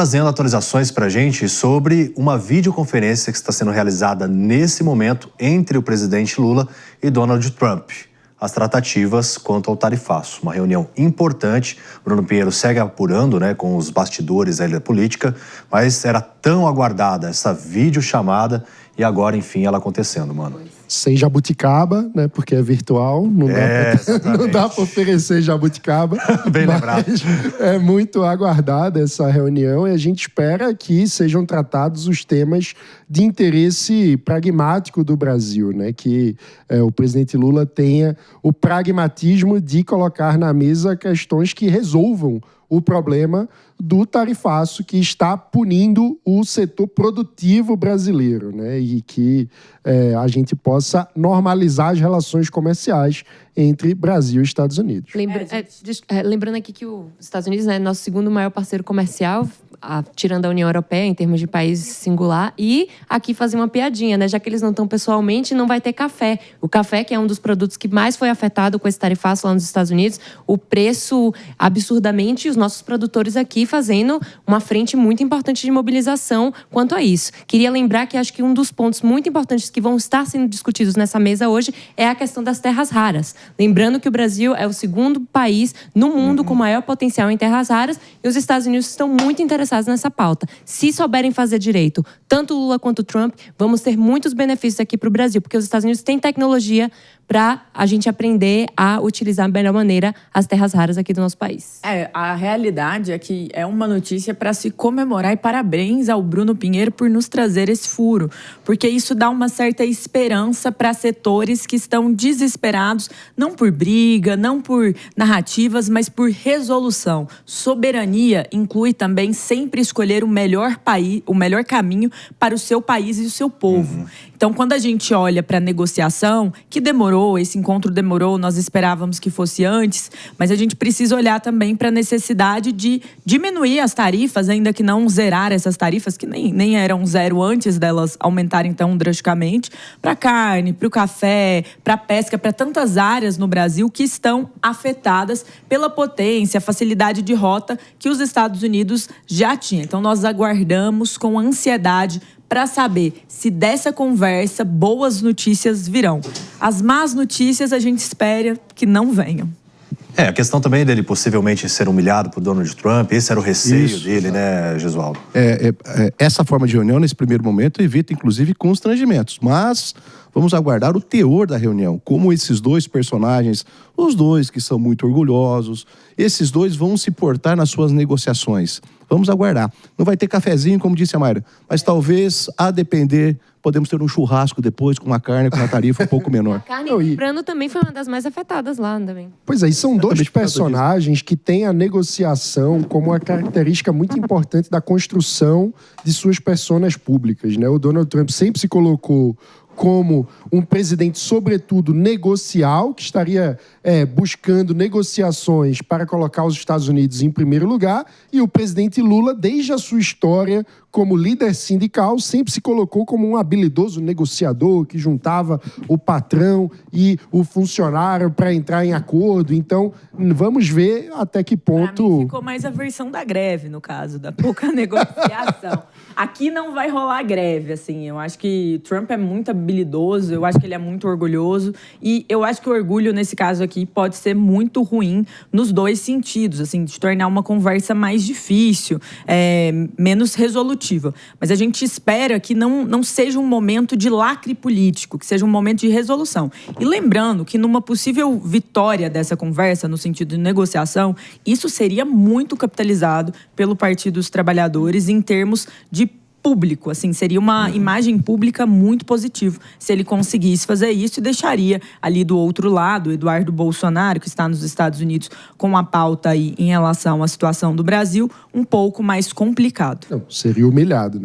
trazendo atualizações para a gente sobre uma videoconferência que está sendo realizada nesse momento entre o presidente Lula e Donald Trump. As tratativas quanto ao tarifaço. Uma reunião importante. Bruno Pinheiro segue apurando, com os bastidores aí da política, mas era tão aguardada essa videochamada e agora, enfim, ela acontecendo, mano. Sem jabuticaba, porque é virtual, não dá para oferecer jabuticaba. Bem lembrado. É muito aguardada essa reunião e a gente espera que sejam tratados os temas de interesse pragmático do Brasil, que o presidente Lula tenha o pragmatismo de colocar na mesa questões que resolvam o problema do tarifaço que está punindo o setor produtivo brasileiro, e que a gente possa normalizar as relações comerciais entre Brasil e Estados Unidos. Lembrando aqui que os Estados Unidos é nosso segundo maior parceiro comercial, tirando a União Europeia, em termos de país singular, e aqui fazer uma piadinha, já que eles não estão pessoalmente, não vai ter café. O café, que é um dos produtos que mais foi afetado com esse tarifaço lá nos Estados Unidos, o preço absurdamente, e os nossos produtores aqui fazendo uma frente muito importante de mobilização quanto a isso. Queria lembrar que acho que um dos pontos muito importantes que vão estar sendo discutidos nessa mesa hoje é a questão das terras raras. Lembrando que o Brasil é o segundo país no mundo com maior potencial em terras raras e os Estados Unidos estão muito interessados nessa pauta. Se souberem fazer direito, tanto Lula quanto Trump, vamos ter muitos benefícios aqui para o Brasil, porque os Estados Unidos têm tecnologia para a gente aprender a utilizar da melhor maneira as terras raras aqui do nosso país. A realidade é que é uma notícia para se comemorar e parabéns ao Bruno Pinheiro por nos trazer esse furo, porque isso dá uma certa esperança para setores que estão desesperados, não por briga, não por narrativas, mas por resolução. Soberania inclui também sempre escolher o melhor caminho para o seu país e o seu povo. Então, quando a gente olha para a negociação, que demorou, esse encontro demorou, nós esperávamos que fosse antes, mas a gente precisa olhar também para a necessidade de diminuir as tarifas, ainda que não zerar essas tarifas, que nem eram zero antes delas aumentarem tão drasticamente, para a carne, para o café, para a pesca, para tantas áreas no Brasil que estão afetadas pela potência, facilidade de rota que os Estados Unidos já tinham. Então, nós aguardamos com ansiedade para saber se dessa conversa boas notícias virão. As más notícias a gente espera que não venham. A questão também dele possivelmente ser humilhado por Donald Trump, esse era o receio dele, Gesualdo? Essa forma de reunião, nesse primeiro momento, evita, inclusive, constrangimentos. Mas vamos aguardar o teor da reunião. Como esses dois personagens, os dois que são muito orgulhosos, esses dois vão se portar nas suas negociações. Vamos aguardar. Não vai ter cafezinho, como disse a Mayra, mas talvez, a depender, podemos ter um churrasco depois com uma carne com uma tarifa um pouco menor. A carne, lembrando, também foi uma das mais afetadas lá também. Pois é, e são dois personagens que têm a negociação como uma característica muito importante da construção de suas personas públicas, O Donald Trump sempre se colocou como um presidente, sobretudo, negocial, que estaria buscando negociações para colocar os Estados Unidos em primeiro lugar, e o presidente Lula, desde a sua história como líder sindical, sempre se colocou como um habilidoso negociador que juntava o patrão e o funcionário para entrar em acordo. Então, vamos ver até que ponto... Pra mim, ficou mais a versão da greve, no caso, da pouca negociação. Aqui não vai rolar greve, assim. Eu acho que Trump é muito habilidoso, eu acho que ele é muito orgulhoso, e eu acho que o orgulho, nesse caso aqui, pode ser muito ruim nos dois sentidos, assim, de tornar uma conversa mais difícil, menos resolutiva. Mas a gente espera que não seja um momento de lacre político, que seja um momento de resolução. E lembrando que numa possível vitória dessa conversa, no sentido de negociação, isso seria muito capitalizado pelo Partido dos Trabalhadores em termos de público, assim, seria uma imagem pública muito positiva se ele conseguisse fazer isso e deixaria ali do outro lado Eduardo Bolsonaro, que está nos Estados Unidos com a pauta aí em relação à situação do Brasil, um pouco mais complicado. Seria humilhado,